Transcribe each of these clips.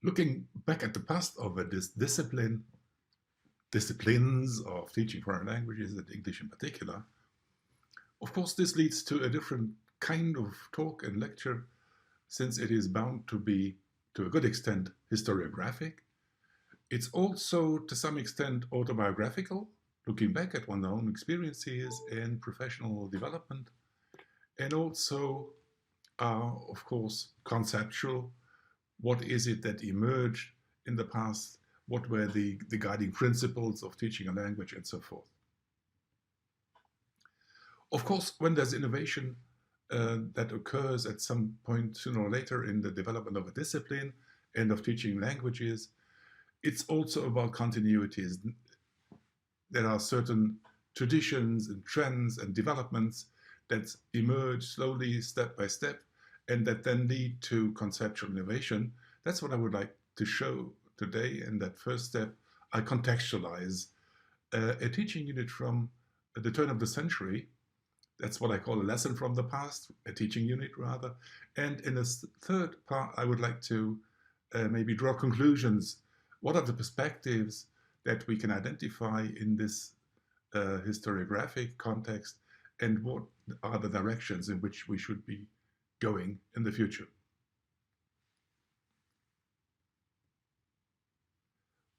Looking back at the past of this disciplines of teaching foreign languages and English in particular, of course, this leads to a different kind of talk and lecture, since it is bound to be, to a good extent, historiographic. It's also, to some extent, autobiographical, looking back at one's own experiences and professional development, and also, of course, conceptual. What is it that emerged in the past? What were the guiding principles of teaching a language, and so forth? Of course, when there's innovation that occurs at some point sooner or later in the development of a discipline and of teaching languages, it's also about continuities. There are certain traditions and trends and developments that emerge slowly, step by step, and that then lead to conceptual innovation. That's what I would like to show today. In that first step, I contextualize a teaching unit from the turn of the century. That's what I call a lesson from the past, a teaching unit rather. And in the third part, I would like to maybe draw conclusions. What are the perspectives that we can identify in this historiographic context, and what are the directions in which we should be going in the future?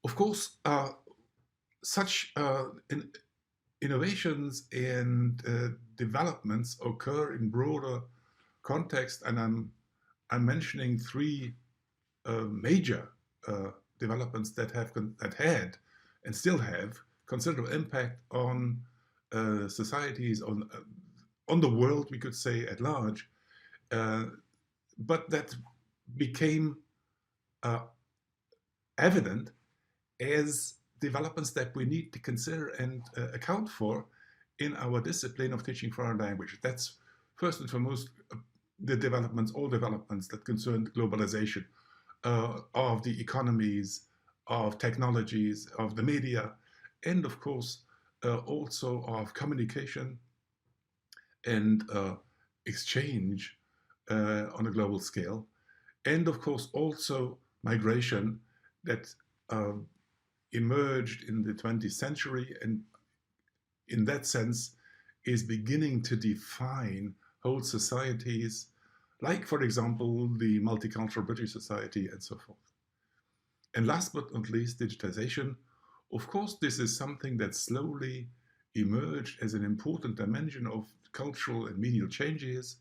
Of course, such innovations and developments occur in broader context, and I'm mentioning three major developments that had and still have considerable impact on societies, on the world, we could say, at large, but that became evident as developments that we need to consider and account for in our discipline of teaching foreign language. That's first and foremost all developments that concern globalization of the economies, of technologies, of the media, and of course also of communication and exchange on a global scale, and of course also migration that emerged in the 20th century, and in that sense is beginning to define whole societies, like, for example, the multicultural British society and so forth. And last but not least, digitization. Of course, this is something that slowly emerged as an important dimension of cultural and medial changes.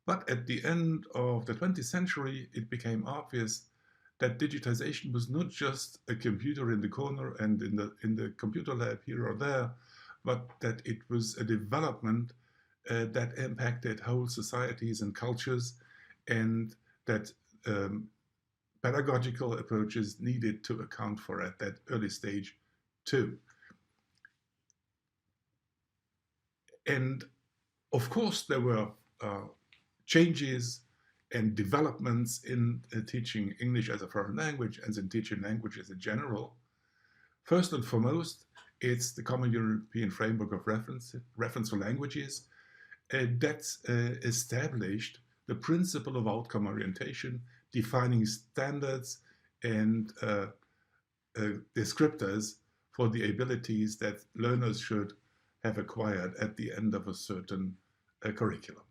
But at the end of the 20th century, it became obvious that digitization was not just a computer in the corner and in the computer lab here or there, but that it was a development that impacted whole societies and cultures, and that pedagogical approaches needed to account for at that early stage too. And of course, there were changes and developments in teaching English as a foreign language and in teaching languages in general. First and foremost, it's the Common European Framework of Reference for Languages that established the principle of outcome orientation, defining standards and descriptors for the abilities that learners should have acquired at the end of a certain curriculum.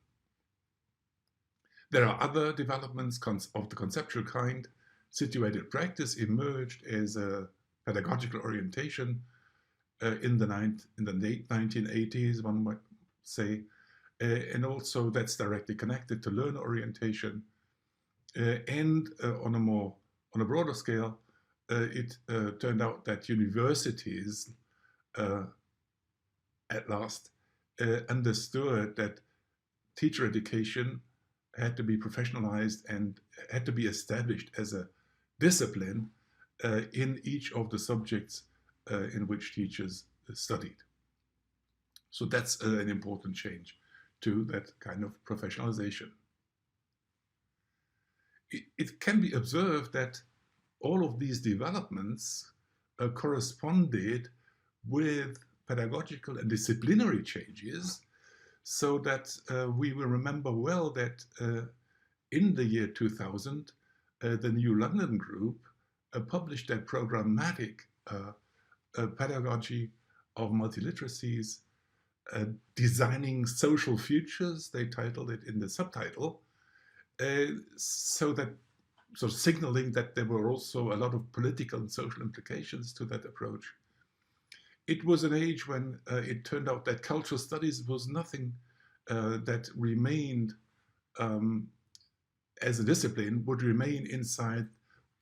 There are other developments of the conceptual kind. Situated practice emerged as a pedagogical orientation in the late 1980s, one might say, and also that's directly connected to learner orientation. And on a broader scale, it turned out that universities at last understood that teacher education had to be professionalized and had to be established as a discipline in each of the subjects in which teachers studied. So that's an important change to that kind of professionalization. It can be observed that all of these developments corresponded with pedagogical and disciplinary changes, so that we will remember well that in the year 2000, the New London group published their programmatic pedagogy of multiliteracies, designing social futures, they titled it in the subtitle, so that sort of signaling that there were also a lot of political and social implications to that approach. It was an age when it turned out that cultural studies was nothing that remained as a discipline, would remain inside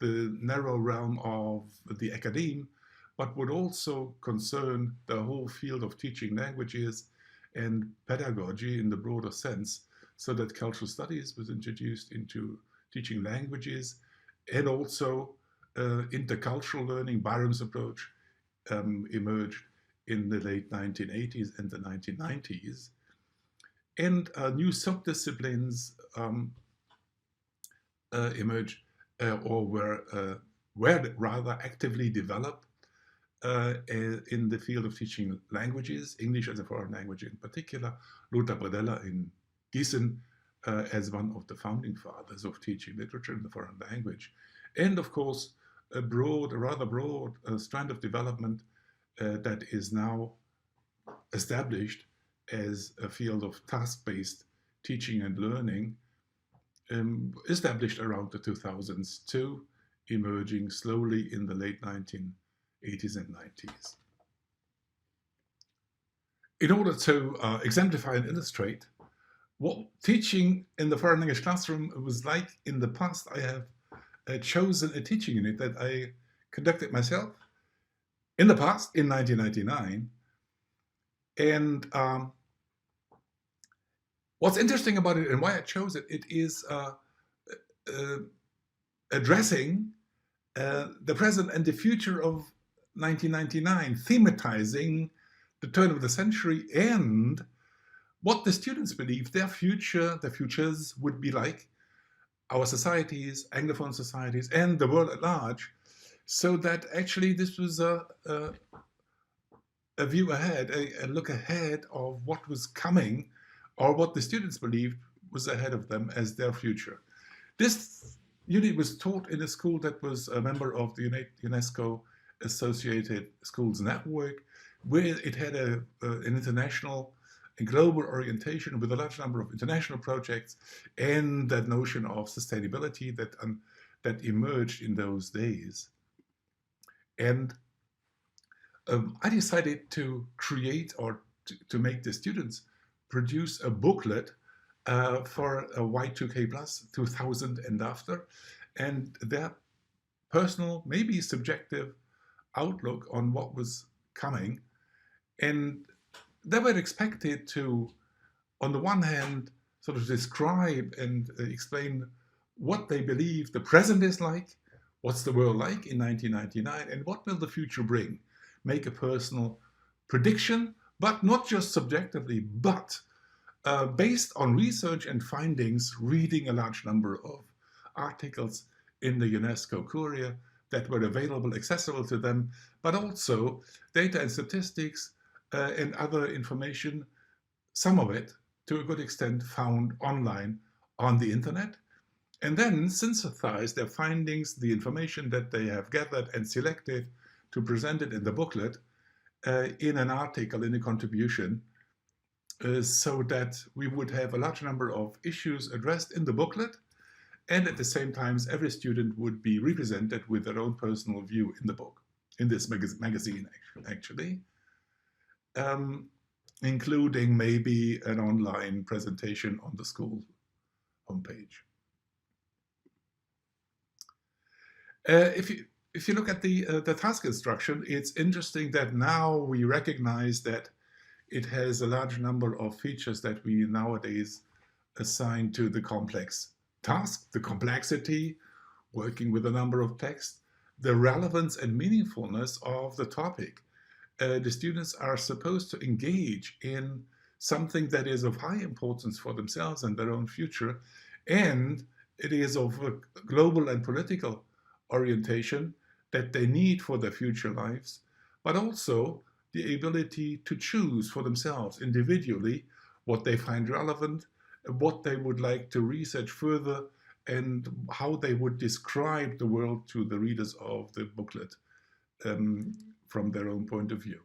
the narrow realm of the academe, but would also concern the whole field of teaching languages and pedagogy in the broader sense, so that cultural studies was introduced into teaching languages, and also intercultural learning. Byram's approach emerged in the late 1980s and the 1990s. And new subdisciplines emerged or were rather actively developed in the field of teaching languages, English as a foreign language in particular. Lothar Bredella in Gießen as one of the founding fathers of teaching literature in the foreign language. And of course, a rather broad strand of development that is now established as a field of task-based teaching and learning, established around the 2000s too, emerging slowly in the late 1980s and 90s. In order to exemplify and illustrate what teaching in the foreign language classroom was like in the past, I have chosen a teaching unit that I conducted myself in the past, in 1999. And what's interesting about it and why I chose it, it is addressing the present and the future of 1999, thematizing the turn of the century and what the students believe their futures would be like, our societies, Anglophone societies, and the world at large, so that actually this was a view ahead, a look ahead of what was coming, or what the students believed was ahead of them as their future. This unit was taught in a school that was a member of the UNESCO Associated Schools Network, where it had an international and global orientation with a large number of international projects, and that notion of sustainability that emerged in those days. And I decided to create, or to make the students produce a booklet for a Y2K plus, 2000 and after, and their personal, maybe subjective outlook on what was coming. And they were expected to, on the one hand, sort of describe and explain what they believe the present is like, what's the world like in 1999, and what will the future bring. Make a personal prediction, but not just subjectively, but based on research and findings, reading a large number of articles in the UNESCO Courier that were available, accessible to them, but also data and statistics and other information, some of it, to a good extent, found online on the internet, and then synthesize their findings, the information that they have gathered and selected to present it in the booklet in an article, in a contribution, so that we would have a large number of issues addressed in the booklet, and at the same time, every student would be represented with their own personal view in the book, in this magazine, actually, including maybe an online presentation on the school homepage. If you look at the task instruction, it's interesting that now we recognize that it has a large number of features that we nowadays assign to the complex task, the complexity, working with a number of texts, the relevance and meaningfulness of the topic. The students are supposed to engage in something that is of high importance for themselves and their own future, and it is of a global and political orientation that they need for their future lives, but also the ability to choose for themselves individually what they find relevant, what they would like to research further, and how they would describe the world to the readers of the booklet from their own point of view.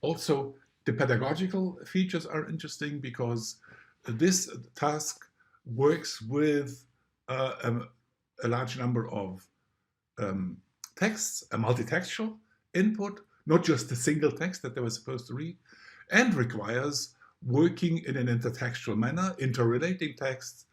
Also, the pedagogical features are interesting because this task works with a large number of texts, a multitextual input, not just a single text that they were supposed to read, and requires working in an intertextual manner, interrelating texts,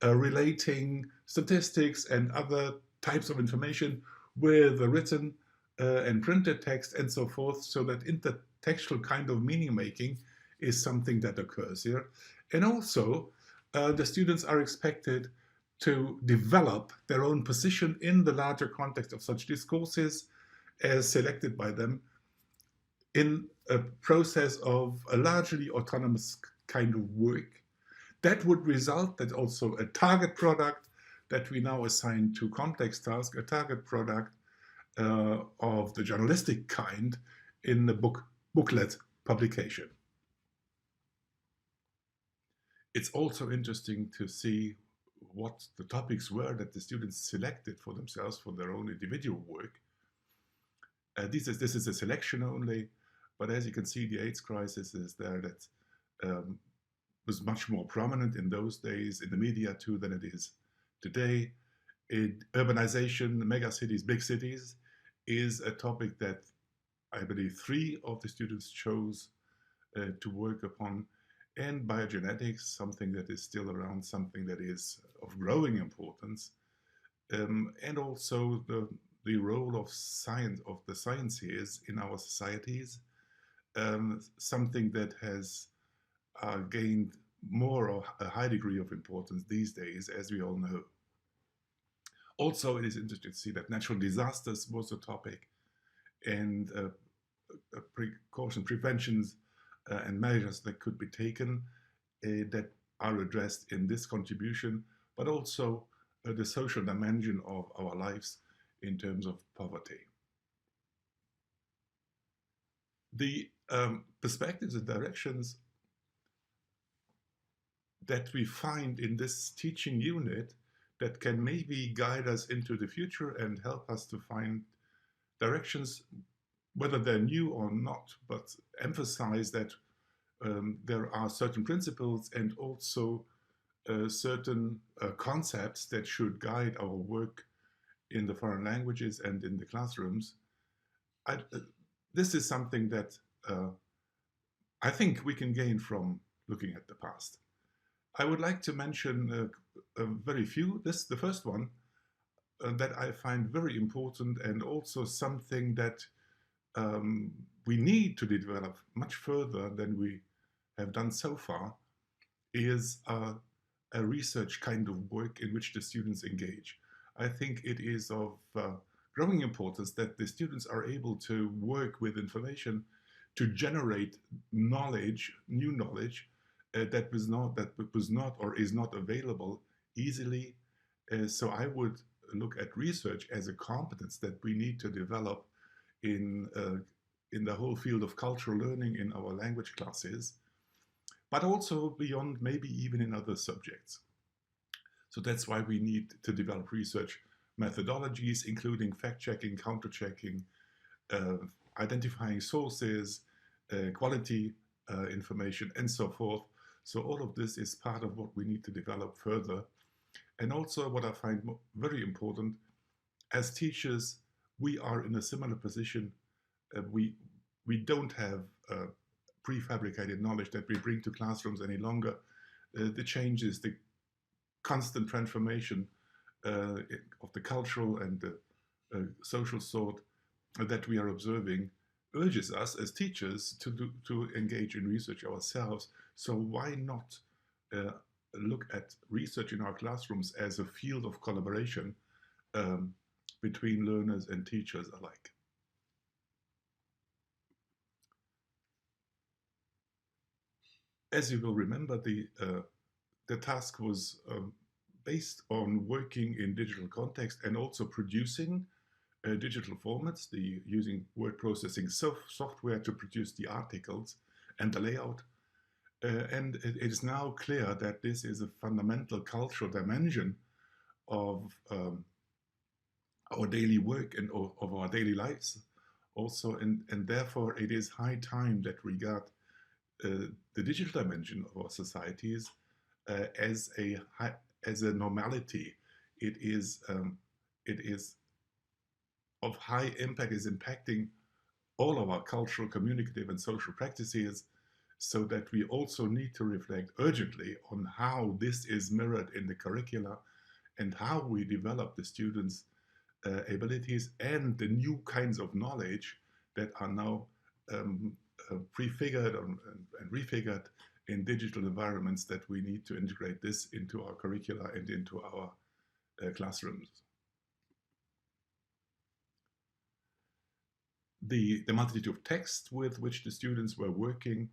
relating statistics and other types of information with the written and printed text and so forth, so that intertextual kind of meaning making is something that occurs here. And also, the students are expected to develop their own position in the larger context of such discourses as selected by them in a process of a largely autonomous kind of work. That would result that also a target product that we now assign to context task, a target product of the journalistic kind in the booklet publication. It's also interesting to see what the topics were that the students selected for themselves for their own individual work. This is a selection only, but as you can see, the AIDS crisis is there that was much more prominent in those days in the media too than it is today. Urbanization, megacities, big cities is a topic that I believe 3 of the students chose to work upon, and biogenetics, something that is still around, something that is of growing importance, and also the role of science, of the sciences in our societies, something that has gained more or a high degree of importance these days, as we all know. Also, it is interesting to see that natural disasters was a topic, and precaution, preventions, and measures that could be taken that are addressed in this contribution, but also the social dimension of our lives in terms of poverty. The perspectives and directions that we find in this teaching unit that can maybe guide us into the future and help us to find directions, whether they're new or not, but emphasize that there are certain principles and also certain concepts that should guide our work in the foreign languages and in the classrooms. This is something that I think we can gain from looking at the past. I would like to mention very few. The first one that I find very important, and also something that we need to develop much further than we have done so far, is a research kind of work in which the students engage. I think it is of growing importance that the students are able to work with information to generate knowledge, new knowledge, that was not or is not available easily. So I would look at research as a competence that we need to develop in the whole field of cultural learning in our language classes, but also beyond, maybe even in other subjects. So that's why we need to develop research methodologies, including fact-checking, counter-checking, identifying sources, quality information, and so forth. So all of this is part of what we need to develop further. And also what I find very important, as teachers, we are in a similar position. We don't have prefabricated knowledge that we bring to classrooms any longer. The changes, the constant transformation of the cultural and the social sort that we are observing urges us as teachers to engage in research ourselves. So why not look at research in our classrooms as a field of collaboration between learners and teachers alike? As you will remember, the task was based on working in digital context and also producing digital formats, using word processing software to produce the articles and the layout. And it is now clear that this is a fundamental cultural dimension of our daily work and of our daily lives also, and therefore it is high time that we got the digital dimension of our societies as a normality. It is of high impact, is impacting all of our cultural, communicative, and social practices, so that we also need to reflect urgently on how this is mirrored in the curricula and how we develop the students' abilities and the new kinds of knowledge that are now um, prefigured and refigured in digital environments, that we need to integrate this into our curricula and into our classrooms. The multitude of text with which the students were working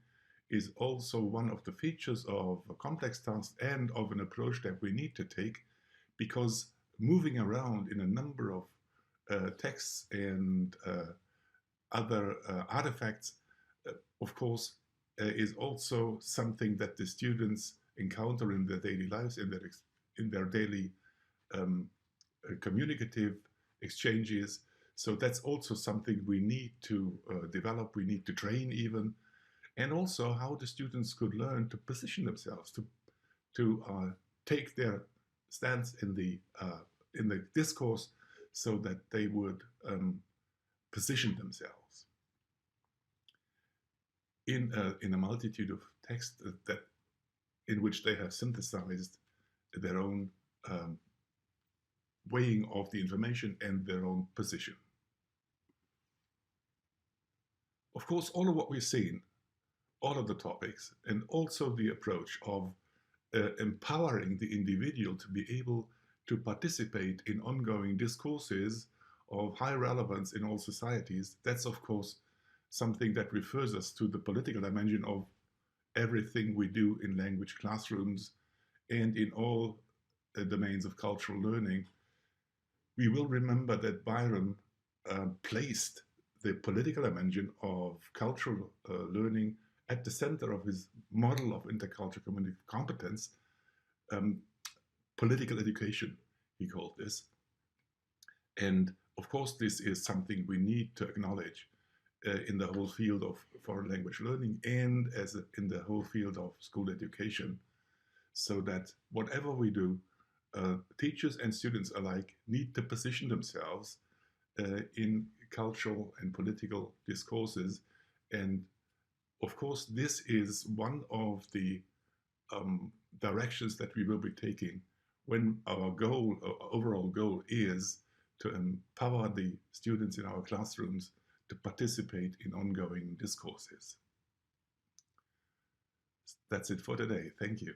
is also one of the features of a complex task and of an approach that we need to take, because moving around in a number of texts and other artifacts, of course, is also something that the students encounter in their daily lives, in their daily um, communicative exchanges. So that's also something we need to develop, we need to train even, and also how the students could learn to position themselves, to take their stance in the discourse, so that they would position themselves in a multitude of texts that in which they have synthesized their own weighing of the information and their own position. Of course, all of what we've seen, all of the topics, and also the approach of empowering the individual to be able to participate in ongoing discourses of high relevance in all societies, that's of course something that refers us to the political dimension of everything we do in language classrooms and in all domains of cultural learning. We will remember that Byron placed the political dimension of cultural learning at the center of his model of intercultural community competence. um, Political education, he called this. And of course, this is something we need to acknowledge in the whole field of foreign language learning and in the whole field of school education, so that whatever we do, teachers and students alike need to position themselves in cultural and political discourses. And of course, this is one of the directions that we will be taking when our goal, our overall goal, is to empower the students in our classrooms to participate in ongoing discourses. That's it for today. Thank you.